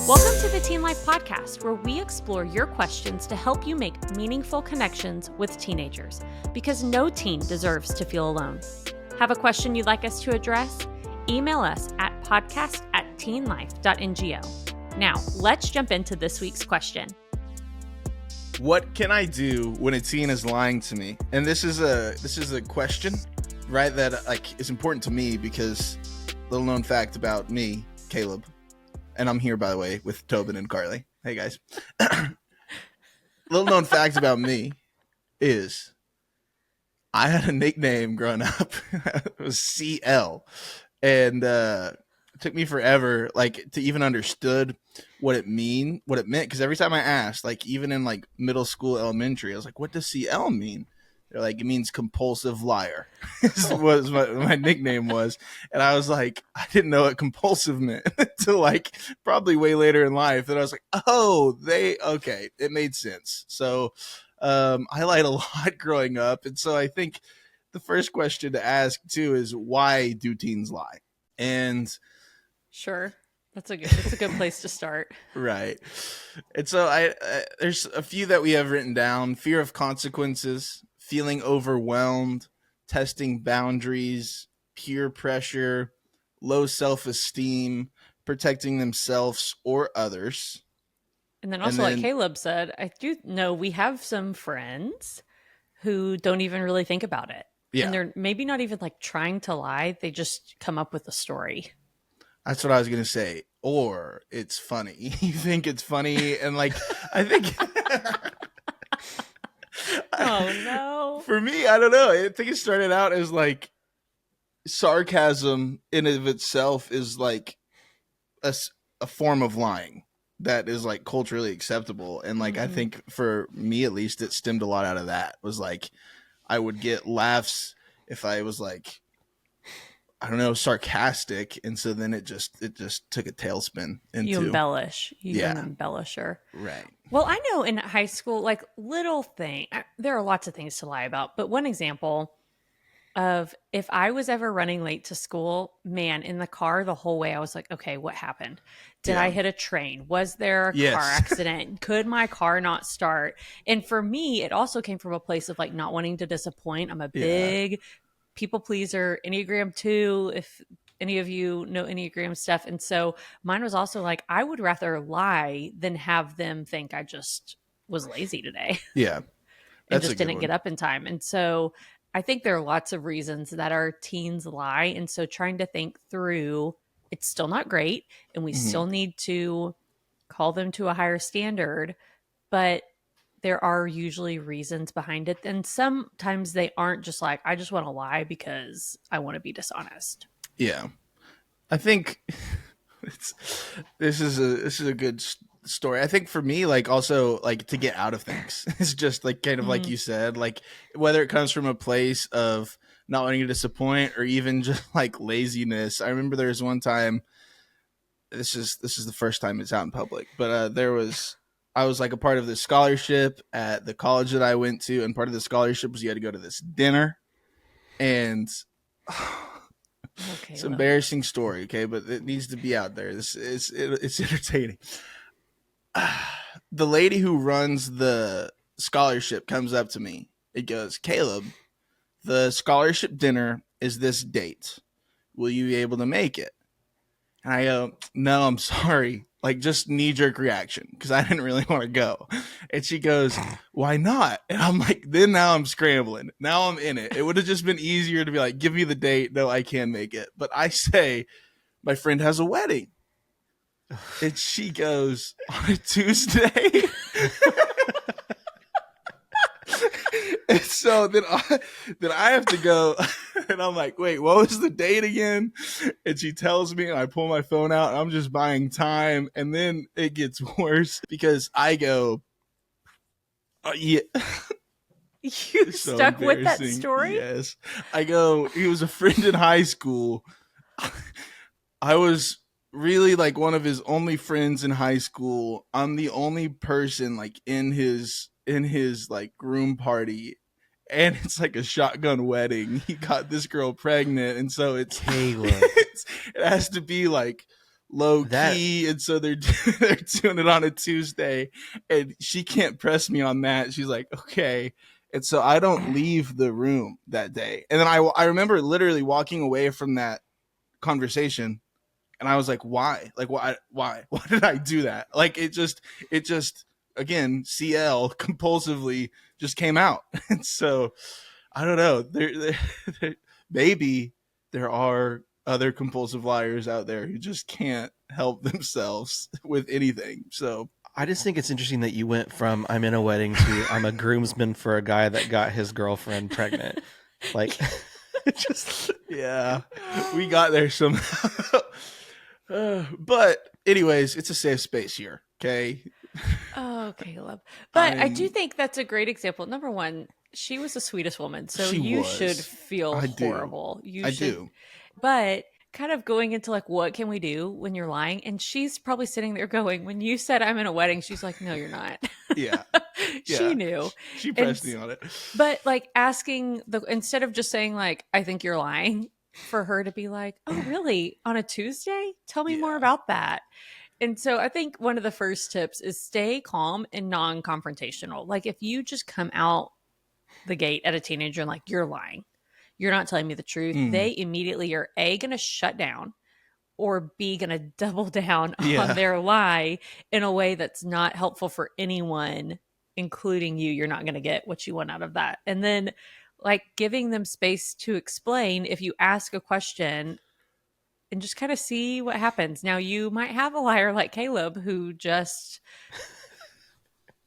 Welcome to the Teen Life Podcast, where we explore your questions to help you make meaningful connections with teenagers, because no teen deserves to feel alone. Have a question you'd like us to address? Email us at podcast@teenlife.ngo. Now, let's jump into this week's question. What can I do when a teen is lying to me? And this is a question, right, that is important to me because little known fact about me, Caleb, and I'm here, by the way, with Tobin and Karlie. Hey, guys. Little known fact about me is I had a nickname growing up. It was CL. And it took me forever, to even understood what it meant. Because every time I asked, even in middle school, elementary, I was like, what does CL mean? They're like, it means compulsive liar. Is what my nickname was. And I was like, I didn't know what compulsive meant until probably way later in life. And I was like, okay, it made sense. So I lied a lot growing up. And so I think the first question to ask too is, why do teens lie? And sure, it's a good place to start. Right. And so there's a few that we have written down: fear of consequences, feeling overwhelmed, testing boundaries, peer pressure, low self-esteem, protecting themselves or others. And then also, like Caleb said, I do know we have some friends who don't even really think about it. Yeah. And they're maybe not even trying to lie. They just come up with a story. That's what I was going to say. Or it's funny. You think it's funny. And I think... Oh, no. For me, I don't know. I think it started out as sarcasm in and of itself is a form of lying that is culturally acceptable. And I think for me, at least, it stemmed a lot out of that. Was I would get laughs if I was I don't know, sarcastic, and so then it just took a tailspin into you embellish. You're an embellisher. Right. Well, I know in high school, little thing, there are lots of things to lie about, but one example of if I was ever running late to school, man, in the car the whole way, I was like, okay, what happened? Did I hit a train? Was there a car accident? Could my car not start? And for me, it also came from a place of not wanting to disappoint. I'm a big people pleaser, Enneagram 2, if any of you know Enneagram stuff. And so mine was also I would rather lie than have them think I just was lazy today. Yeah. And just didn't get up in time. And so I think there are lots of reasons that our teens lie. And so trying to think through, it's still not great. And we still need to call them to a higher standard. But there are usually reasons behind it. And sometimes they aren't just I just want to lie because I want to be dishonest. Yeah. I think this is a good story. I think for me, also to get out of things. It's just kind of like you said, whether it comes from a place of not wanting to disappoint or even just laziness. I remember there was one time, this is the first time it's out in public, but I was a part of this scholarship at the college that I went to, and part of the scholarship was you had to go to this dinner, and it's an embarrassing story, okay, but it needs to be out there. It's entertaining. The lady who runs the scholarship comes up to me. It goes, Caleb, the scholarship dinner is this date. Will you be able to make it? And I go, no, I'm sorry. Just knee-jerk reaction, because I didn't really want to go. And she goes, why not? And I'm then now I'm scrambling. Now I'm in it. It would have just been easier to be give me the date. No, I can make it. But I say, my friend has a wedding. And she goes, on a Tuesday? And so then I have to go, and I'm wait, what was the date again? And she tells me, and I pull my phone out, and I'm just buying time. And then it gets worse because I go, yeah. You so stuck with that story? Yes. I go, he was a friend in high school. I was really one of his only friends in high school. I'm the only person in his groom party, and it's a shotgun wedding. He got this girl pregnant, and so it's Caleb. It has to be low That key, and so they're they're doing it on a Tuesday, and she can't press me on that. She's like, okay. And so I don't leave the room that day. And then I remember literally walking away from that conversation, and I was like, why? Like, why did I do that? Like, it just again, CL compulsively just came out. And so I don't know. Maybe there are other compulsive liars out there who just can't help themselves with anything. So I just think it's interesting that you went from I'm in a wedding to I'm a groomsman for a guy that got his girlfriend pregnant. Like, just yeah, we got there somehow. But anyways, it's a safe space here. Okay. Oh, Caleb. But I do I'm. think that's a great example. Number one, she was the sweetest woman. So She you should was. feel I do. horrible. You I should, do. but kind of going into like, what can we do when you're lying? And she's probably sitting there going, when you said I'm in a wedding, she's like, no, you're not. Yeah. She Yeah. knew. She And, pressed me on it. but like asking instead of just saying, like, I think you're lying, for her to be like, oh, really? On a Tuesday? Tell me more Yeah. about that. And so I think one of the first tips is stay calm and non confrontational. Like if you just come out the gate at a teenager and like, you're lying, you're not telling me the truth, Mm. they immediately are A, going to shut down, or B, going to double down on Yeah. their lie in a way that's not helpful for anyone, including you. You're not going to get what you want out of that. And then like giving them space to explain if you ask a question and just kind of see what happens. Now, you might have a liar like Caleb who just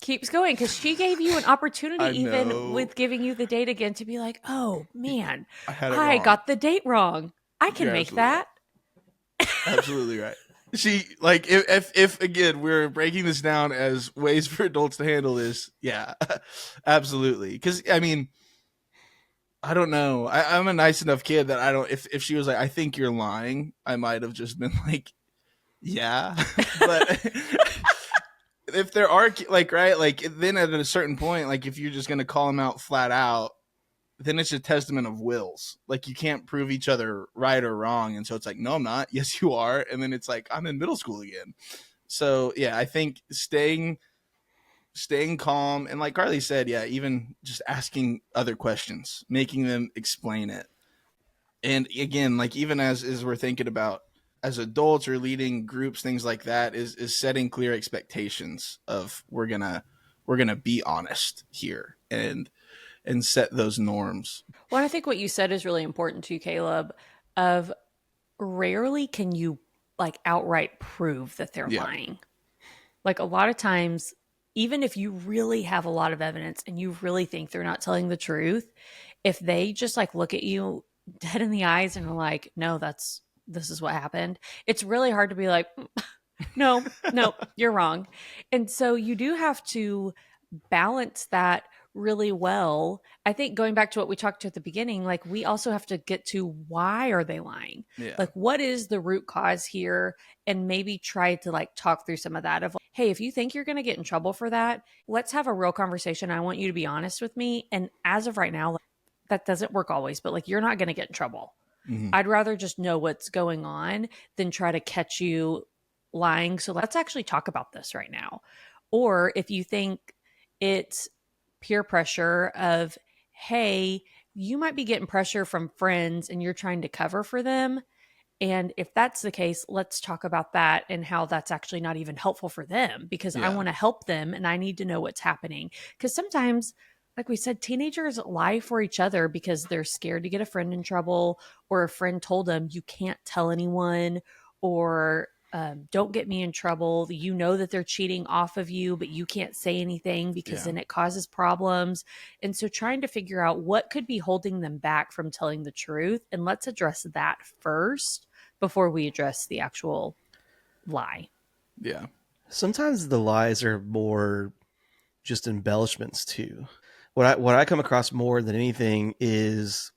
keeps going because she gave you an opportunity, I even know. with giving you the date again, to be like, oh man, I had it I wrong. got the date wrong. I can You're make absolutely right. that. Absolutely right. She like if again we're breaking this down as ways for adults to handle this, yeah, absolutely. Because I mean, I don't know. I'm a nice enough kid that I don't. If she was like, I think you're lying, I might have just been like, yeah. But if there are like right, like then at a certain point, like if you're just gonna call them out flat out, then it's a testament of wills. Like you can't prove each other right or wrong, and so it's like, no, I'm not. Yes, you are. And then it's like I'm in middle school again. So yeah, I think staying calm and like Karlie said, yeah, even just asking other questions, making them explain it. And again, like even as we're thinking about as adults or leading groups, things like that, is setting clear expectations of we're gonna be honest here and set those norms. Well, I think what you said is really important too, Caleb. Of rarely can you like outright prove that they're Yeah. lying. Like a lot of times, even if you really have a lot of evidence and you really think they're not telling the truth, if they just like look at you dead in the eyes and are like, no, this is what happened, it's really hard to be like, no, no, you're wrong. And so you do have to balance that really well. I think going back to what we talked to at the beginning, like we also have to get to why are they lying? Yeah. Like what is the root cause here? And maybe try to like talk through some of that of like, hey, if you think you're going to get in trouble for that, let's have a real conversation. I want you to be honest with me. And as of right now, like, that doesn't work always, but like you're not going to get in trouble. Mm-hmm. I'd rather just know what's going on than try to catch you lying. So let's actually talk about this right now. Or if you think it's peer pressure of, hey, you might be getting pressure from friends and you're trying to cover for them. And if that's the case, let's talk about that and how that's actually not even helpful for them because I Yeah. want to help them and I need to know what's happening. Because sometimes, like we said, teenagers lie for each other because they're scared to get a friend in trouble, or a friend told them, you can't tell anyone, or don't get me in trouble. You know that they're cheating off of you, but you can't say anything because Yeah. then it causes problems. And so trying to figure out what could be holding them back from telling the truth. And let's address that first before we address the actual lie. Yeah. sometimes the lies are more just embellishments too. What I come across more than anything is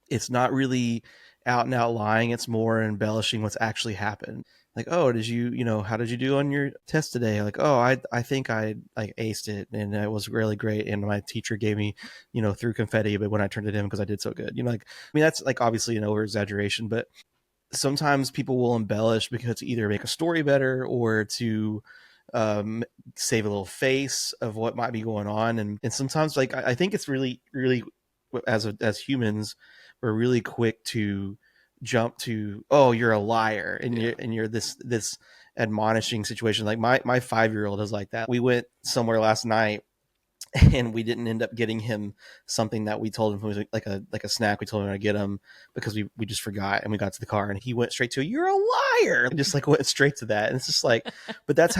it's not really out and out lying. It's more embellishing what's actually happened. Like, oh, did how did you do on your test today? Like, oh, I think I like aced it and it was really great. And my teacher gave me, threw confetti, but when I turned it in because I did so good, like, I mean, that's like obviously an over exaggeration, but sometimes people will embellish because to either make a story better or to um, save a little face of what might be going on. And sometimes, like, I think it's really, really, as humans, we're really quick to jump to, oh, you're a liar, and Yeah. you're this admonishing situation. Like my 5-year old is like that. We went somewhere last night and we didn't end up getting him something that we told him was like a snack. We told him to get him because we just forgot, and we got to the car and he went straight to, you're a liar, and just like went straight to that. And it's just like, but that's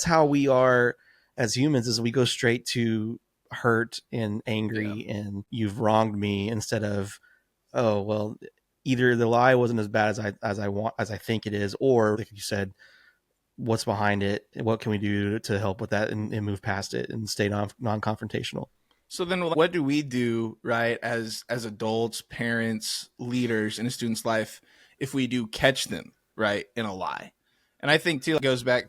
how we are as humans, is we go straight to hurt and Yeah. angry and you've wronged me, instead of, oh well, either the lie wasn't as bad as I think it is, or like you said, what's behind it, what can we do to help with that, and move past it and stay non-confrontational. So then what do we do, right, as adults, parents, leaders in a student's life if we do catch them, right, in a lie? And I think too it goes back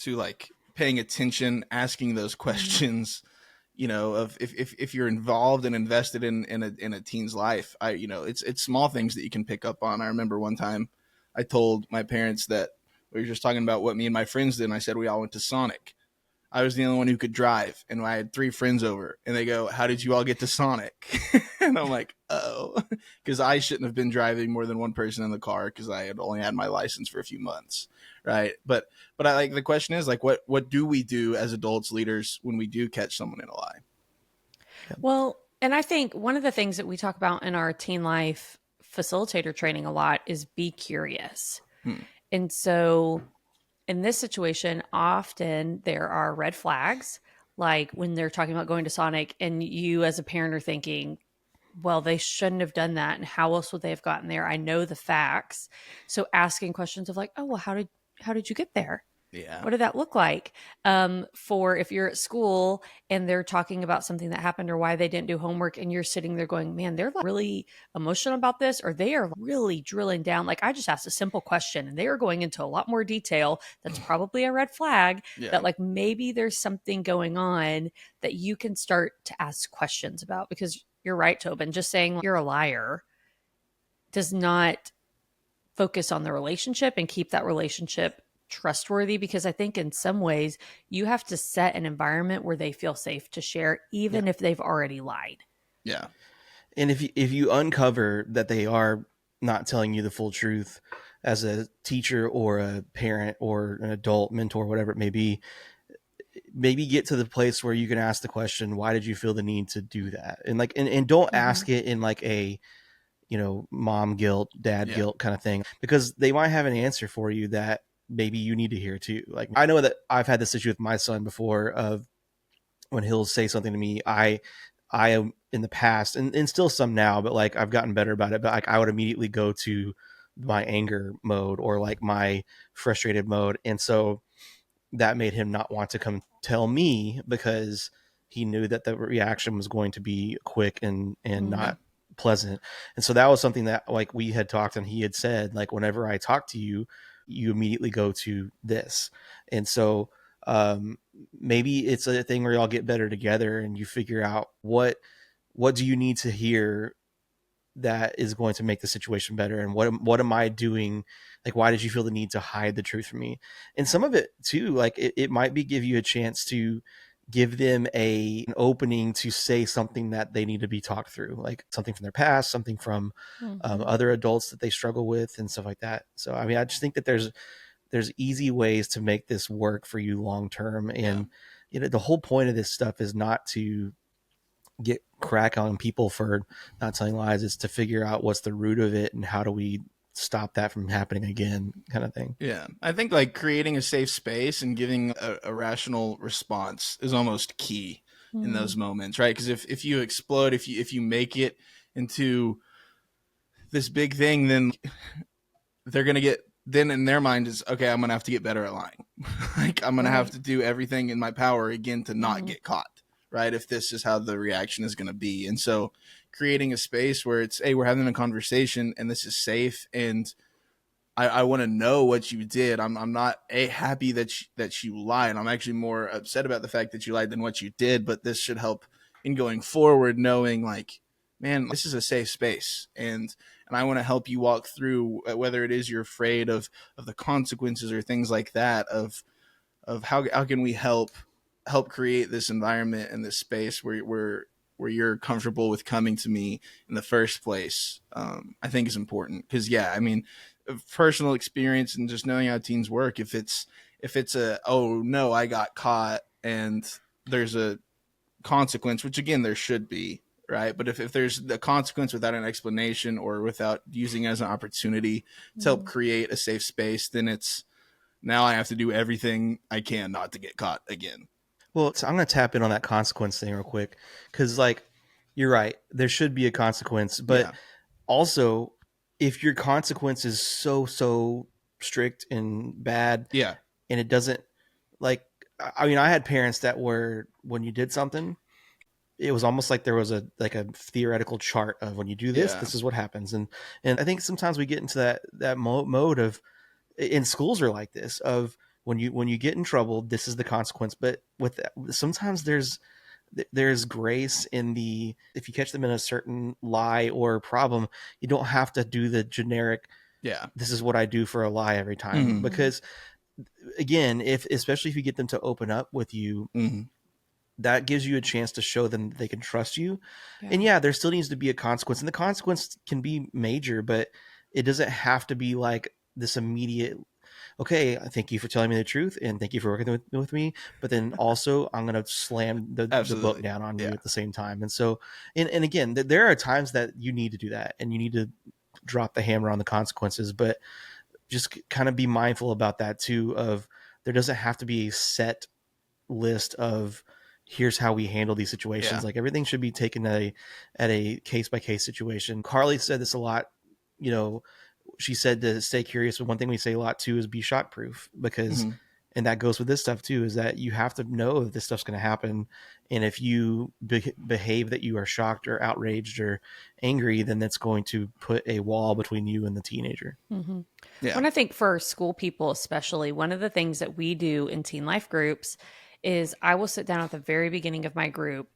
to like paying attention, asking those questions, of if you're involved and invested in a teen's life. It's small things that you can pick up on. I remember one time I told my parents that we were just talking about what me and my friends did, and I said we all went to Sonic. I was the only one who could drive, and I had 3 friends over, and they go, "How did you all get to Sonic?" And I'm like, "Oh," because I shouldn't have been driving more than one person in the car because I had only had my license for a few months, right? But I like the question is like, what do we do as adults, leaders, when we do catch someone in a lie? Well, and I think one of the things that we talk about in our teen life facilitator training a lot is be curious. Hmm. And so in this situation, often there are red flags, like when they're talking about going to Sonic, and you as a parent are thinking, well, they shouldn't have done that. And how else would they have gotten there? I know the facts. So asking questions of like, oh, well, how did you get there? Yeah. What did that look like? For if you're at school and they're talking about something that happened or why they didn't do homework, and you're sitting there going, man, they're like really emotional about this, or they are really drilling down. Like, I just asked a simple question and they are going into a lot more detail. That's probably a red flag Yeah. that, like, maybe there's something going on that you can start to ask questions about. Because you're right, Tobin, just saying like, you're a liar does not focus on the relationship and keep that relationship trustworthy, because I think in some ways you have to set an environment where they feel safe to share, Yeah. even if they've already lied. Yeah. And if you uncover that they are not telling you the full truth as a teacher or a parent or an adult mentor, whatever it may be, maybe get to the place where you can ask the question, why did you feel the need to do that? And like, and don't Mm-hmm. ask it in like a, mom guilt, dad Yeah. guilt kind of thing, because they might have an answer for you that maybe you need to hear too. Like, I know that I've had this issue with my son before, of when he'll say something to me, I am in the past, and still some now, but like I've gotten better about it. But like I would immediately go to my anger mode or like my frustrated mode. And so that made him not want to come tell me, because he knew that the reaction was going to be quick and Mm-hmm. Yeah. not pleasant. And so that was something that, like, we had talked, and he had said, like, whenever I talk to you, you immediately go to this. And so um maybe it's a thing where y'all get better together and you figure out what do you need to hear that is going to make the situation better, and what am I doing, like, why did you feel the need to hide the truth from me? And some of it too, like, it might be give you a chance to give them an opening to say something that they need to be talked through, like something from their past, something from Mm-hmm. other adults that they struggle with, and stuff like that. So I mean, I just think that there's easy ways to make this work for you long term. Yeah. And the whole point of this stuff is not to get crack on people for not telling lies. It's to figure out what's the root of it and how do we stop that from happening again, kind of thing. Yeah. I think like creating a safe space and giving a rational response is almost key in Mm-hmm. those moments, right? Because if you explode, if you make it into this big thing, then they're gonna get, then in their mind is, okay, I'm gonna have to get better at lying. Like I'm gonna have Right. to do everything in my power again to not Mm-hmm. get caught, right? If this is how the reaction is gonna be. And so creating a space where it's, hey, we're having a conversation and this is safe, and I want to know what you did. I'm not happy that you lied. I'm actually more upset about the fact that you lied than what you did. But this should help in going forward, knowing like man, this is a safe space, and I want to help you walk through whether it is you're afraid of the consequences or things like that of how can we help create this environment and this space where you're comfortable with coming to me in the first place. I think is important because yeah, I mean, personal experience and just knowing how teens work. If it's a, oh no, I got caught and there's a consequence, which again there should be, right? But if there's the consequence without an explanation or without using it as an opportunity to help Mhm. create a safe space, then it's now I have to do everything I can not to get caught again. Well, so I'm going to tap in on that consequence thing real quick because, like, you're right. There should be a consequence, but Yeah. also, if your consequence is so strict and bad, Yeah. and it doesn't, like, I mean, I had parents that were, when you did something, it was almost like there was a theoretical chart of, when you do this, Yeah. this is what happens. And I think sometimes we get into that mode of, in schools are like this, of when you get in trouble, this is the consequence. But with that, sometimes there's grace in the, if you catch them in a certain lie or problem, you don't have to do the generic, Yeah. this is what I do for a lie every time. Mm-hmm. Mhm. Because again, if especially if you get them to open up with you, Mm-hmm. that gives you a chance to show them they can trust you. Yeah. And yeah, there still needs to be a consequence, and the consequence can be major, but it doesn't have to be like this immediate, okay, thank you for telling me the truth and thank you for working with me, but then also I'm going to slam the book Absolutely. down on you Yeah. at the same time. And so, and again, there are times that you need to do that and you need to drop the hammer on the consequences, but just kind of be mindful about that too, of there doesn't have to be a set list of, here's how we handle these situations. Yeah. Like, everything should be taken at a case by case situation. Karlie said this a lot, you know, she said to stay curious, but one thing we say a lot too is be shock proof, because, Mm-hmm. and that goes with this stuff too, is that you have to know that this stuff's going to happen. And if you behave that you are shocked or outraged or angry, then that's going to put a wall between you and the teenager. Mhm. Yeah. When I think for school people, especially, one of the things that we do in teen life groups is I will sit down at the very beginning of my group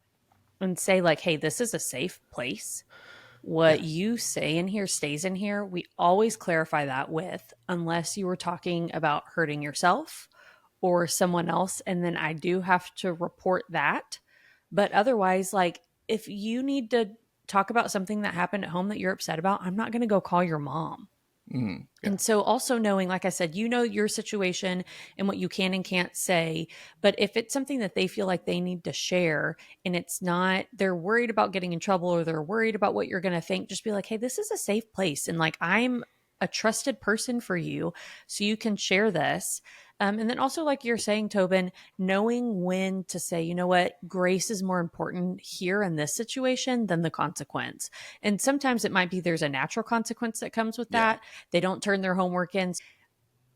and say, like, hey, this is a safe place. Yeah. What you say in here stays in here. We always clarify that with, unless you were talking about hurting yourself or someone else. And then I do have to report that. But otherwise, like, if you need to talk about something that happened at home that you're upset about, I'm not going to go call your mom. Mm-hmm. Yeah. And so also knowing, like I said, you know your situation and what you can and can't say. But if it's something that they feel like they need to share and it's not, they're worried about getting in trouble or they're worried about what you're going to think, just be like, hey, this is a safe place. And like, I'm a trusted person for you. So you can share this. And then also, like you're saying, Tobin, knowing when to say, you know what, grace is more important here in this situation than the consequence. And sometimes it might be there's a natural consequence that comes with Yeah. that. They don't turn their homework in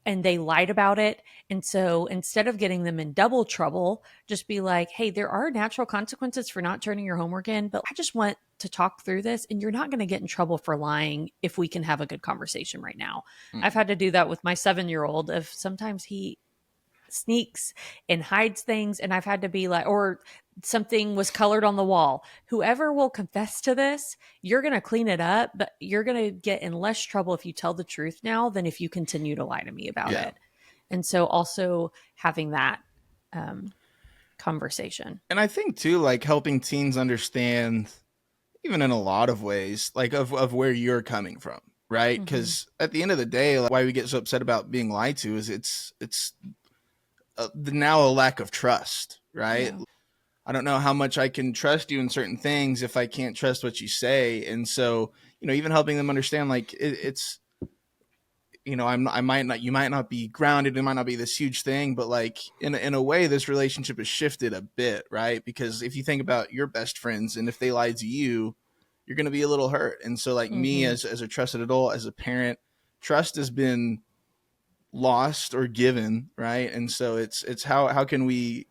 and they lied about it. And so instead of getting them in double trouble, just be like, hey, there are natural consequences for not turning your homework in, but I just want to talk through this. And you're not going to get in trouble for lying if we can have a good conversation right now. I've Mm-hmm. had to do that with my 7-year-old. If sometimes he sneaks and hides things, and I've had to be like, or something was colored on the wall, whoever will confess to this, you're going to clean it up, but you're going to get in less trouble if you tell the truth now than if you continue to lie to me about Yeah. it. And so also having that um, conversation. And I think too, like helping teens understand, even in a lot of ways, like of where you're coming from, right? Mm-hmm. Because at the end of the day, like, why we get so upset about being lied to is it's now a lack of trust, right? Yeah. I don't know how much I can trust you in certain things if I can't trust what you say. And so, even helping them understand, like it's, I might not, you might not be grounded. It might not be this huge thing, but like in a way, this relationship has shifted a bit, right? Because if you think about your best friends and if they lied to you, you're going to be a little hurt. And so like me Mm-hmm. as a trusted adult, as a parent, trust has been lost or given, right? And so it's how can we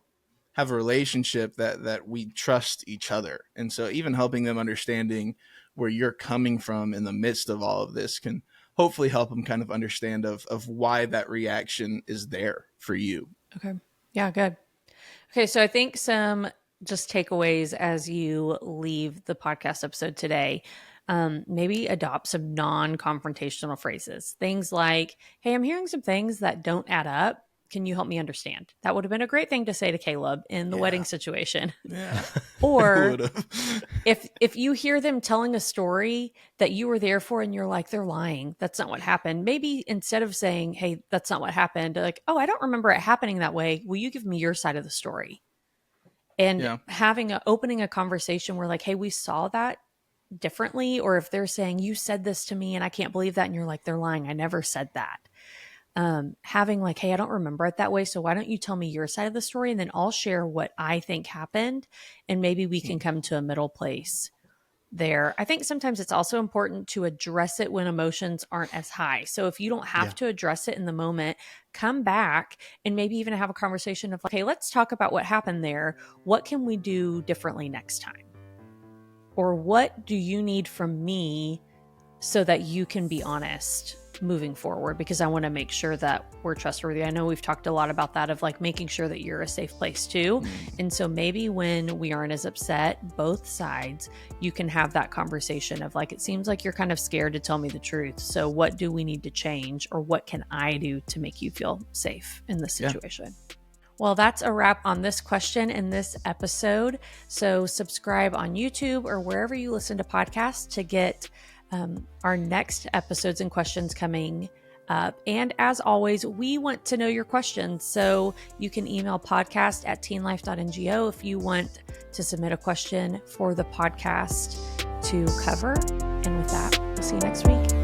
have a relationship that we trust each other. And so even helping them understanding where you're coming from in the midst of all of this can hopefully help them kind of understand of why that reaction is there for you. Okay. Yeah, good. Okay, so I think some just takeaways as you leave the podcast episode today. Maybe adopt some non-confrontational phrases. Things like, hey, I'm hearing some things that don't add up. Can you help me understand? That would have been a great thing to say to Caleb in the wedding situation. Yeah. Or Would've. if you hear them telling a story that you were there for and you're like, they're lying, that's not what happened. Maybe instead of saying, hey, that's not what happened, like, oh, I don't remember it happening that way. Will you give me your side of the story? And Yeah. opening a conversation where like, hey, we saw that differently. Or if they're saying, you said this to me and I can't believe that. And you're like, they're lying. I never said that. Having like, hey, I don't remember it that way. So why don't you tell me your side of the story? And then I'll share what I think happened. And maybe we can come to a middle place there. I think sometimes it's also important to address it when emotions aren't as high. So if you don't have to address it in the moment, come back and maybe even have a conversation of like, hey, let's talk about what happened there. What can we do differently next time? Or what do you need from me so that you can be honest moving forward? Because I want to make sure that we're trustworthy. I know we've talked a lot about that of like making sure that you're a safe place too. And so maybe when we aren't as upset, both sides, you can have that conversation of like, it seems like you're kind of scared to tell me the truth. So what do we need to change, or what can I do to make you feel safe in this situation? Well, that's a wrap on this question in this episode. So subscribe on YouTube or wherever you listen to podcasts to get our next episodes and questions coming up. And as always, we want to know your questions. So you can email podcast@teenlife.ngo if you want to submit a question for the podcast to cover. And with that, we'll see you next week.